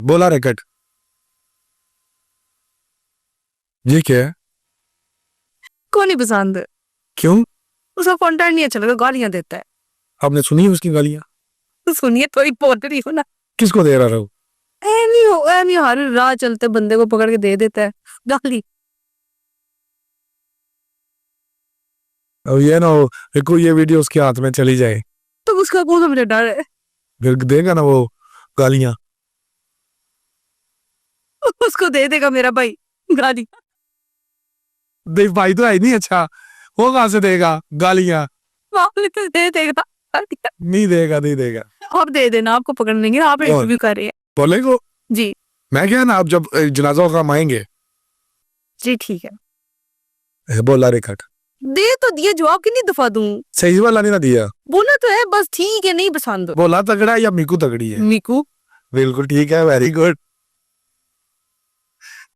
बोला रेकॉर्ड। ये क्या है? को नहीं पसंद, क्यों? उसका कंटेंट नहीं अच्छा लगा, गालियां देता है। आपने सुनी है उसकी गालियां? तो सुनिए तो ही बोल रही हो ना। किसको दे रहा हो? ऐ नहीं हर राह चलते बंदे को पकड़ के दे देता है गाली। अब ये ना हो कोई ये वीडियो उसके हाथ में चली जाए, तो उसका कौन सा मुझे डर है? फिर देगा ना वो गालियां। उसको दे देगा मेरा भाई गाली। देख भाई तो है ही नहीं अच्छा, वो कहां से देगा गालियां? मामले तो दे देगा। नहीं देगा, नहीं देगा। आप दे देना, आपको पकड़ लेंगे, आप इंटरव्यू कर रहे हैं। बोले को जी मैं क्या ना, आप जब जनाजा का हम आएंगे। जी ठीक है। बोला रेकॉर्ड। दे तो दिया, जवाब कितनी दफा दूं? सही वाला नहीं ना दिया। बोला तो है, बस ठीक है, नहीं पसंद। बोला तगड़ा है या मिकू तगड़ी है? मिकू। बिल्कुल ठीक है, वेरी गुड।